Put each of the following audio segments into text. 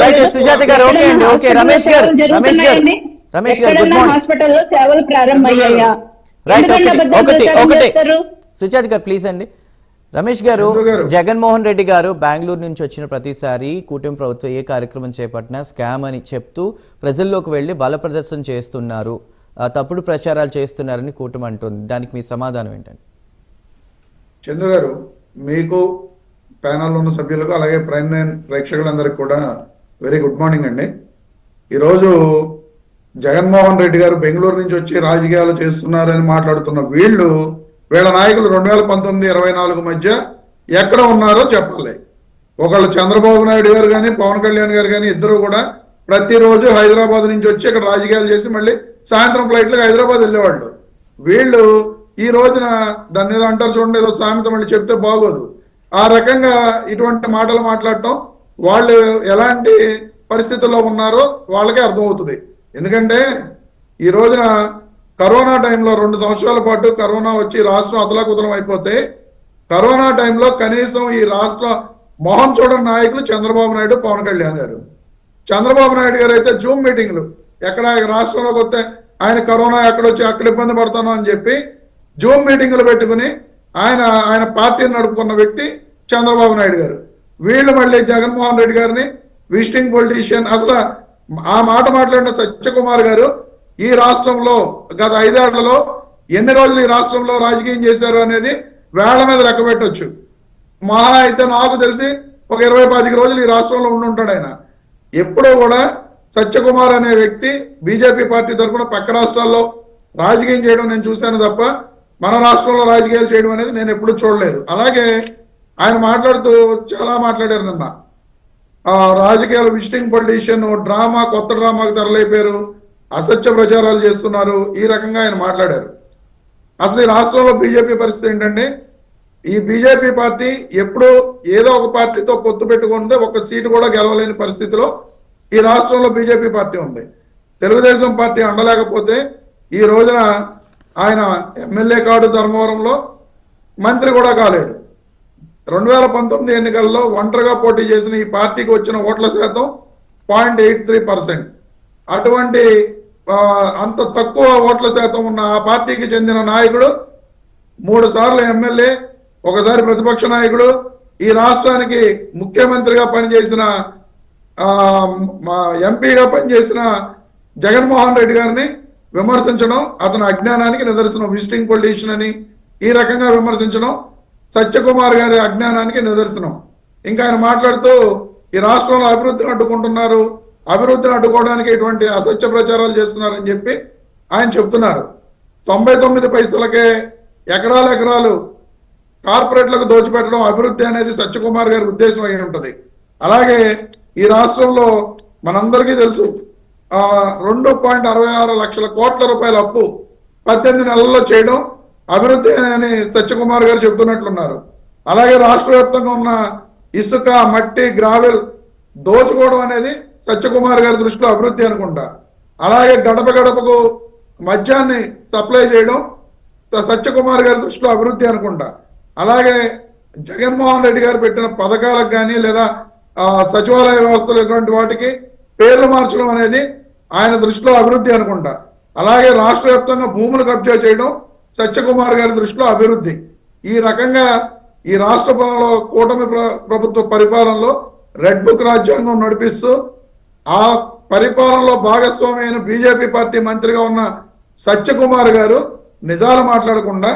Right Sujatha గారు okay అండి okay Ramesh గారు గుడ్ మార్నింగ్ హాస్పిటల్లో సేవలు ప్రారంభమయ్యాయా రైట్ ఒకటి సుజాత గారు ప్లీజ్ అండి రమేష్ గారు జగన్మోహన్ రెడ్డి గారు బెంగళూరు నుంచి వచ్చిన ప్రతిసారి కూటమి ప్రభుత్వం ఏ కార్యక్రమం చేపట్టినా స్కామ్ అని చెప్తూ ప్రజల్లోకి వెళ్లి బల ప్రదర్శన చేస్తున్నారు తప్పుడు ప్రచారాలు చేస్తున్నారని కూటమి అంటుంది దానికి మీ సమాధానం ఏంటండి చందు గారు మీకు ప్యానల్ ఉన్న సభ్యులకు అలాగే ప్రైమ్ నైన్ ప్రేక్షకులందరికీ కూడా వెరీ గుడ్ మార్నింగ్ అండి ఈరోజు జగన్మోహన్ రెడ్డి గారు బెంగళూరు నుంచి వచ్చి రాజకీయాలు చేస్తున్నారని మాట్లాడుతున్న వీళ్ళ నాయకులు 2019-24 మధ్య ఎక్కడ ఉన్నారో చెప్పాలి. ఒకళ్ళు చంద్రబాబు నాయుడు గారు కానీ పవన్ కళ్యాణ్ గారు కానీ ఇద్దరు కూడా ప్రతిరోజు హైదరాబాద్ నుంచి వచ్చి ఇక్కడ రాజకీయాలు చేసి మళ్ళీ సాయంత్రం ఫ్లైట్లకు హైదరాబాద్ వెళ్ళేవాళ్ళు. వీళ్ళు ఈ రోజున దాన్ని ఏదో అంటారు చూడండి, ఏదో సామెత మళ్ళీ చెప్తే బాగోదు, ఆ రకంగా ఇటువంటి మాటలు మాట్లాడటం వాళ్ళు ఎలాంటి పరిస్థితుల్లో ఉన్నారో వాళ్ళకే అర్థమవుతుంది. ఎందుకంటే ఈ రోజున కరోనా టైంలో 2 సంవత్సరాల పాటు కరోనా వచ్చి రాష్ట్రం అతలాకుతలం అయిపోతే కరోనా టైంలో కనీసం ఈ రాష్ట్ర మొహం చూడని నాయకులు చంద్రబాబు నాయుడు పవన్ కళ్యాణ్ గారు. చంద్రబాబు నాయుడు గారు అయితే జూమ్ మీటింగ్లు ఎక్కడ రాష్ట్రంలోకి వస్తే ఆయన కరోనా ఎక్కడొచ్చి అక్కడ ఇబ్బంది పడతాను అని చెప్పి జూమ్ మీటింగ్లు పెట్టుకుని ఆయన పార్టీని నడుపుకున్న వ్యక్తి చంద్రబాబు నాయుడు గారు. వీళ్ళు మళ్ళీ జగన్మోహన్ రెడ్డి గారిని విజిటింగ్ పొలిటీషియన్, అసలు ఆ మాట మాట్లాడిన సత్యకుమార్ గారు ఈ రాష్ట్రంలో గత 5 ఏళ్లలో ఎన్ని రోజులు ఈ రాష్ట్రంలో రాజకీయం చేశారు అనేది వేళ్ల మీద లెక్క పెట్టొచ్చు. మహా అయితే నాకు తెలిసి ఒక 20-25 రోజులు ఈ రాష్ట్రంలో ఉండుంటాడు ఆయన. ఎప్పుడూ కూడా సత్యకుమార్ అనే వ్యక్తి బీజేపీ పార్టీ తరఫున పక్క రాష్ట్రాల్లో రాజకీయం చేయడం నేను చూశాను తప్ప మన రాష్ట్రంలో రాజకీయాలు చేయడం అనేది నేను ఎప్పుడూ చూడలేదు. అలాగే ఆయన మాట్లాడుతూ చాలా మాట్లాడారు నిన్న, రాజకీయాలు విజిటింగ్ పొలిటీషియన్ డ్రామా, కొత్త డ్రామాకు తెరలైపోయారు, అసత్య ప్రచారాలు చేస్తున్నారు, ఈ రకంగా ఆయన మాట్లాడారు. అసలు ఈ రాష్ట్రంలో బీజేపీ పరిస్థితి ఏంటంటే ఈ బీజేపీ పార్టీ ఎప్పుడూ ఏదో ఒక పార్టీతో పొత్తు పెట్టుకుంటే ఒక సీటు కూడా గెలవలేని పరిస్థితిలో ఈ రాష్ట్రంలో బీజేపీ పార్టీ ఉంది. తెలుగుదేశం పార్టీ అండలేకపోతే ఈ రోజున ఆయన ఎమ్మెల్యే కాడు ధర్మవరంలో, మంత్రి కూడా కాలేడు. 2019 ఎన్నికల్లో ఒంటరిగా పోటీ చేసిన ఈ పార్టీకి వచ్చిన ఓట్ల శాతం 0.83%. అటువంటి అంత తక్కువ ఓట్ల శాతం ఉన్న ఆ పార్టీకి చెందిన నాయకుడు 3 సార్లు ఎమ్మెల్యే, ఒకసారి ప్రతిపక్ష నాయకుడు, ఈ రాష్ట్రానికి ముఖ్యమంత్రిగా పనిచేసిన ఎంపీగా పనిచేసిన జగన్మోహన్ రెడ్డి గారిని విమర్శించడం అతని అజ్ఞానానికి నిదర్శనం. విజిటింగ్ పొలిటీషియన్ అని ఈ రకంగా విమర్శించడం సత్యకుమార్ గారి అజ్ఞానానికి నిదర్శనం. ఇంకా ఆయన మాట్లాడుతూ ఈ రాష్ట్రంలో అభివృద్ధిని అడ్డుకుంటున్నారు, అభివృద్ధిని అడ్డుకోవడానికి ఇటువంటి అసత్య ప్రచారాలు చేస్తున్నారని చెప్పి ఆయన చెప్తున్నారు. 99 పైసలకే ఎకరాలు కార్పొరేట్లకు దోచిపెట్టడం అభివృద్ధి అనేది సత్యకుమార్ గారి ఉద్దేశం అయి ఉంటుంది. అలాగే ఈ రాష్ట్రంలో మనందరికీ తెలుసు 2.66 లక్షల కోట్ల రూపాయల అప్పు 18 నెలల్లో చేయడం అభివృద్ధి అని సత్యకుమార్ గారు చెబుతున్నట్లున్నారు. అలాగే రాష్ట్ర వ్యాప్తంగా ఉన్న ఇసుక, మట్టి, గ్రావెల్ దోచుకోవడం అనేది సత్యకుమార్ గారి దృష్టిలో అభివృద్ధి అనుకుంటా. అలాగే గడప గడపకు మద్యాన్ని సప్లై చేయడం సత్యకుమార్ గారి దృష్టిలో అభివృద్ధి అనుకుంటా. అలాగే జగన్మోహన్ రెడ్డి గారు పెట్టిన పథకాలకు కానీ లేదా సచివాలయ వ్యవస్థలు ఇటువంటి వాటికి పేర్లు మార్చడం అనేది ఆయన దృష్టిలో అభివృద్ధి అనుకుంటా. అలాగే రాష్ట్ర వ్యాప్తంగా భూములు కబ్జా చేయడం సత్యకుమార్ గారి దృష్టిలో అభివృద్ధి. ఈ రకంగా ఈ రాష్ట్రంలో కూటమి ప్రభుత్వ పరిపాలనలో రెడ్ బుక్ రాజ్యాంగం నడిపిస్తూ ఆ పరిపాలనలో భాగస్వామి అయిన బీజేపీ పార్టీ మంత్రిగా ఉన్న సత్యకుమార్ గారు నిజాలు మాట్లాడకుండా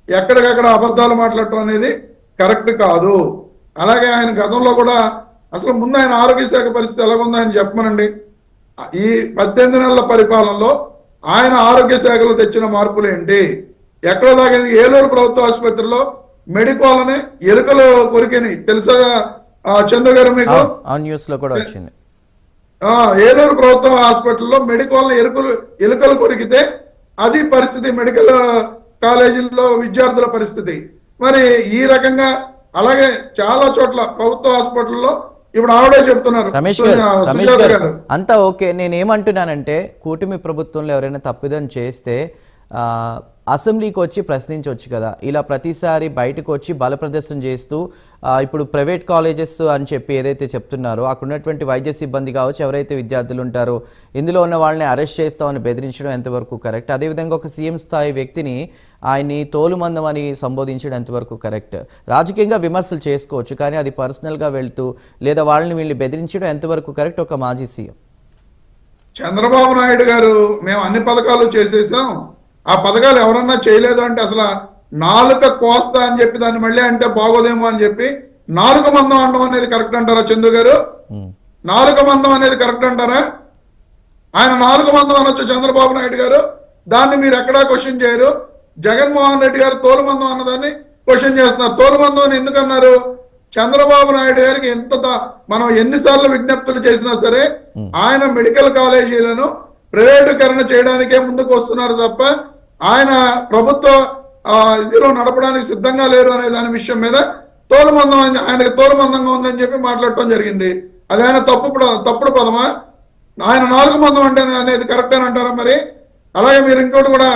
ఎక్కడికక్కడ అబద్ధాలు మాట్లాడటం అనేది కరెక్ట్ కాదు. అలాగే ఆయన గతంలో కూడా అసలు ముందు ఆయన ఆరోగ్య శాఖ పరిస్థితి ఎలాగుందో ఆయన చెప్పమనండి. ఈ 18 నెలల పరిపాలనలో ఆయన ఆరోగ్య శాఖలో తెచ్చిన మార్పులు ఏంటి? ఎక్కడో దాకా ఏలూరు ప్రభుత్వ ఆసుపత్రిలో మెడికోలని ఎలుకలు కొరికిని తెలుసా చందు గారు మీకు? ఏలూరు ప్రభుత్వ హాస్పిటల్లో మెడికోలని ఎలుకలు కొరికితే అది పరిస్థితి మెడికల్ కాలేజీల్లో విద్యార్థుల పరిస్థితి. మరి ఈ రకంగా అలాగే చాలా చోట్ల ప్రభుత్వ హాస్పిటల్లో ఇప్పుడు ఆవిడే చెప్తున్నారు. రమేష్ గారు అంతా ఓకే, నేనేమంటున్నానంటే కూటమి ప్రభుత్వంలో ఎవరైనా తప్పిదం చేస్తే అసెంబ్లీకి వచ్చి ప్రశ్నించవచ్చు కదా. ఇలా ప్రతిసారి బయటకు వచ్చి బల ప్రదర్శన చేస్తూ ఇప్పుడు ప్రైవేట్ కాలేజెస్ అని చెప్పి ఏదైతే చెప్తున్నారో అక్కడ ఉన్నటువంటి వైద్య సిబ్బంది కావచ్చు, ఎవరైతే విద్యార్థులు ఉంటారో ఇందులో ఉన్న వాళ్ళని అరెస్ట్ చేస్తామని బెదిరించడం ఎంతవరకు కరెక్ట్? అదేవిధంగా ఒక సీఎం స్థాయి వ్యక్తిని ఆయన్ని తోలుమందం అని సంబోధించడం ఎంతవరకు కరెక్ట్? రాజకీయంగా విమర్శలు చేసుకోవచ్చు, కానీ అది పర్సనల్గా వెళ్తూ లేదా వాళ్ళని వీళ్ళని బెదిరించడం ఎంతవరకు కరెక్ట్ ఒక మాజీ సీఎం? చంద్రబాబు నాయుడు గారు మేము అన్ని పథకాలు చేసేసాం, ఆ పథకాలు ఎవరన్నా చేయలేదు అంటే అసలు నాలుక కోస్తా అని చెప్పి దాన్ని మళ్ళీ అంటే బాగోదేమో అని చెప్పి నాలుక మందం అనడం అనేది కరెక్ట్ అంటారా చందు గారు? నాలుక మందం అనేది కరెక్ట్ అంటారా? ఆయన నాలుక మందం అనొచ్చు చంద్రబాబు నాయుడు గారు, దాన్ని మీరు ఎక్కడా క్వశ్చన్ చేయరు. జగన్మోహన్ రెడ్డి గారు తోలు మందం అన్నదాన్ని క్వశ్చన్ చేస్తున్నారు. తోలు మందం అని ఎందుకన్నారు? చంద్రబాబు నాయుడు గారికి మనం ఎన్నిసార్లు విజ్ఞప్తులు చేసినా సరే ఆయన మెడికల్ కాలేజీలను ప్రైవేటీకరణ చేయడానికే ముందుకు వస్తున్నారు తప్ప ఆయన ప్రభుత్వ ఇదిలో నడపడానికి సిద్ధంగా లేరు అనే దాని విషయం మీద తోలుమందం ఆయనకి తోలుమందంగా ఉందని చెప్పి మాట్లాడటం జరిగింది. అది ఆయన తప్పుడు పదమా? ఆయన నాలుగు మందం అంటే అనేది కరెక్ట్ అని అంటారా మరి? అలాగే మీరు ఇంకోటి కూడా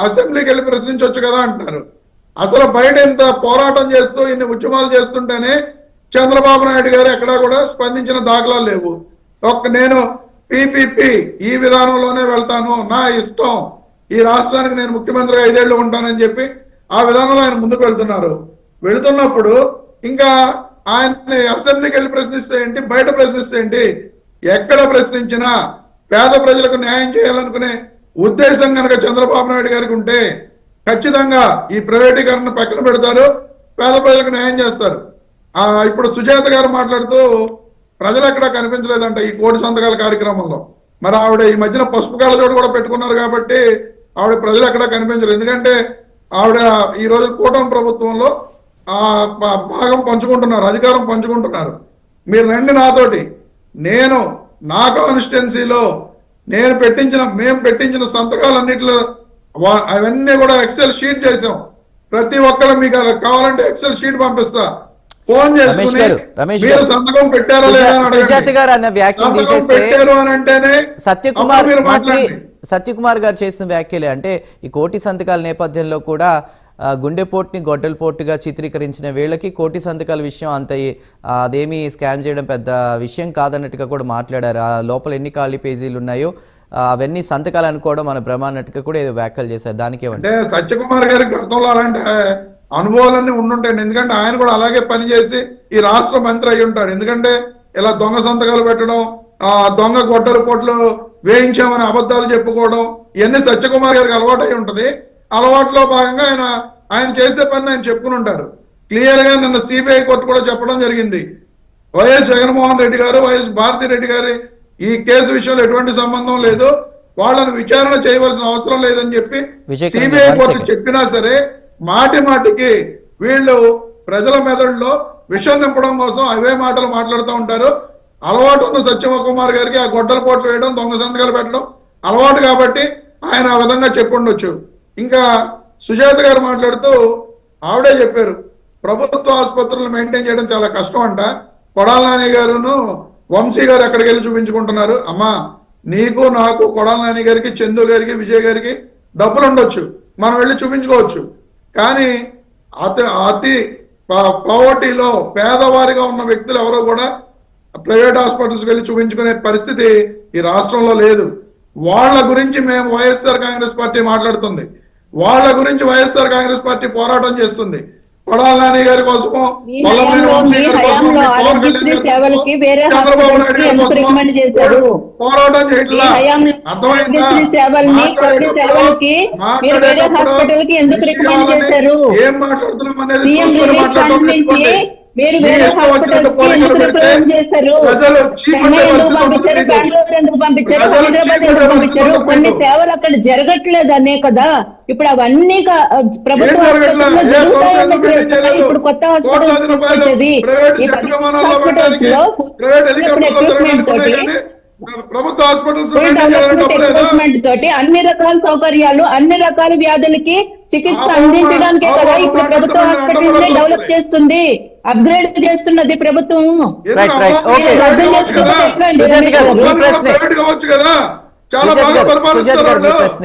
అసెంబ్లీకి వెళ్ళి ప్రశ్నించవచ్చు కదా అంటారు. అసలు బయట ఇంత పోరాటం చేస్తూ ఇన్ని ఉద్యమాలు చేస్తుంటేనే చంద్రబాబు నాయుడు గారు ఎక్కడా కూడా స్పందించిన దాఖలాలు లేవు. నేను పీపీపీ ఈ విధానంలోనే వెళ్తాను, నా ఇష్టం, ఈ రాష్ట్రానికి నేను ముఖ్యమంత్రిగా 5 ఏళ్ళు ఉంటానని చెప్పి ఆ విధానంలో ఆయన ముందుకు వెళుతున్నప్పుడు ఇంకా ఆయన్ని అసెంబ్లీకి వెళ్ళి ప్రశ్నిస్తే ఏంటి, బయట ప్రశ్నిస్తే ఏంటి? ఎక్కడ ప్రశ్నించినా పేద ప్రజలకు న్యాయం చేయాలనుకునే ఉద్దేశం కనుక చంద్రబాబు నాయుడు గారికి ఉంటే ఖచ్చితంగా ఈ ప్రైవేటీకరణ పక్కన పెడతారు, పేద ప్రజలకు న్యాయం చేస్తారు. ఇప్పుడు సుజాత గారు మాట్లాడుతూ ప్రజలు ఎక్కడా కనిపించలేదంట ఈ 1,00,00,000 సంతకాల కార్యక్రమంలో. మరి ఆవిడ ఈ మధ్యన పసుపు కళ్ళజోడు కూడా పెట్టుకున్నారు కాబట్టి ఆవిడ ప్రజలు ఎక్కడా కనిపించరు. ఎందుకంటే ఆవిడ ఈ రోజు కూటమి ప్రభుత్వంలో భాగం పంచుకుంటున్నారు, అధికారం పంచుకుంటున్నారు. మీరు రండి నాతోటి, నేను నా కాన్స్టిట్యున్సీలో మేము పెట్టించిన సంతకాలన్నిటిలో అవన్నీ కూడా ఎక్సెల్ షీట్ చేసాం. ప్రతి ఒక్కరు మీకు కావాలంటే ఎక్సెల్ షీట్ పంపిస్తా, ఫోన్ చేసుకుని మీరు సంతకం పెట్టారో లేదా పెట్టారు అని అంటేనే సత్యకుమార్ గారు చేసిన వ్యాఖ్యలే. అంటే ఈ 1,00,00,000 సంతకాల నేపథ్యంలో కూడా గుండెపోటుని గొడ్డలపోటుగా చిత్రీకరించిన వీళ్ళకి 1,00,00,000 సంతకాల విషయం అంత అదేమీ స్కామ్ చేయడం పెద్ద విషయం కాదన్నట్టుగా కూడా మాట్లాడారు. ఆ లోపల ఎన్ని ఖాళీ పేజీలు ఉన్నాయో అవన్నీ సంతకాలు అనుకోవడం మన భ్రమ అన్నట్టుగా కూడా ఏదో వ్యాఖ్యలు చేశారు. దానికి అంటే సత్యకుమార్ గారికి గతంలో అలాంటి అనుభవాలన్నీ ఉండుంటాయండి. ఎందుకంటే ఆయన కూడా అలాగే పనిచేసి ఈ రాష్ట్ర మంత్రి అయి ఉంటాడు. ఎందుకంటే ఇలా దొంగ సంతకాలు పెట్టడం, దొంగ గొడ్డల పోట్లు వేయించామని అబద్ధాలు చెప్పుకోవడం, ఇవన్నీ సత్యకుమార్ గారికి అలవాటు అయి ఉంటుంది. అలవాటులో భాగంగా ఆయన చేసే పని ఆయన చెప్పుకుని ఉంటారు. క్లియర్ గా నిన్న సిబిఐ కోర్టు కూడా చెప్పడం జరిగింది, వైఎస్ జగన్మోహన్ రెడ్డి గారు, వైఎస్ భారతిరెడ్డి గారి ఈ కేసు విషయంలో ఎటువంటి సంబంధం లేదు, వాళ్ళని విచారణ చేయవలసిన అవసరం లేదని చెప్పి సిబిఐ కోర్టు చెప్పినా సరే మాటికి వీళ్ళు ప్రజల మెదడులో విషం నింపడం కోసం అవే మాటలు మాట్లాడుతూ ఉంటారు. అలవాటు ఉన్న సత్యకుమార్ గారికి ఆ గొడ్డల పోట్లు వేయడం, దొంగ సంతకాలు పెట్టడం అలవాటు కాబట్టి ఆయన ఆ విధంగా చెప్పుండొచ్చు. ఇంకా సుజాత గారు మాట్లాడుతూ ఆవిడే చెప్పారు, ప్రభుత్వ ఆసుపత్రులను మెయింటైన్ చేయడం చాలా కష్టం అంట. కొడాల నాని గారును వంశీ గారు ఎక్కడికి వెళ్ళి చూపించుకుంటున్నారు. అమ్మా, నీకు నాకు కొడాల నాని గారికి, చందు గారికి, విజయ్ గారికి డబ్బులు ఉండొచ్చు, మనం వెళ్ళి చూపించుకోవచ్చు. కానీ అతి పవర్టీలో పేదవారిగా ఉన్న వ్యక్తులు ఎవరో కూడా ప్రైవేట్ హాస్పిటల్స్కి వెళ్ళి చూపించుకునే పరిస్థితి ఈ రాష్ట్రంలో లేదు. వాళ్ళ గురించి మేము వైఎస్ఆర్ కాంగ్రెస్ పార్టీ మాట్లాడుతుంది, వాళ్ళ గురించి వైఎస్ఆర్ కాంగ్రెస్ పార్టీ పోరాటం చేస్తుంది. కొడాల నాని గారి కోసమో, వల్లభనేని వంశీ గారి కోసమో, పవన్ కళ్యాణ్ గారి కోసమో, చంద్రబాబు నాయుడు గారి కోసమో పోరాటం చేయట్లా. అర్థమైందా? ఏం మాట్లాడుతున్నాం అనేది చూసుకొని మాట్లాడటం పెట్టుకోండి. మీరు వేరే హాస్పిటల్స్ కి ఎందుకు రిప్రజెంట్ చేశారు? చెన్నై ఎందుకు పంపించారు? బెంగళూరు ఎందుకు పంపించారు? హైదరాబాద్ ఎందుకు పంపించారు? కొన్ని సేవలు అక్కడ జరగట్లేదు అనే కదా. ఇప్పుడు అవన్నీ ప్రభుత్వ ఇప్పుడు కొత్త హాస్పిటల్స్ వచ్చేది. హాస్పిటల్స్ లో ఎక్విప్మెంట్ తోటి ప్రభుత్వ హాస్పిటల్స్ తోటి అన్ని రకాల సౌకర్యాలు, అన్ని రకాల వ్యాధులకి చికిత్స అందించడానికే కదా ఇప్పుడు ప్రభుత్వ హాస్పిటల్స్ డెవలప్ చేస్తుంది, అప్గ్రేడ్ చేస్తున్నది ప్రభుత్వం. చాలా బాగా పరిపాలిస్తారు. రమేష్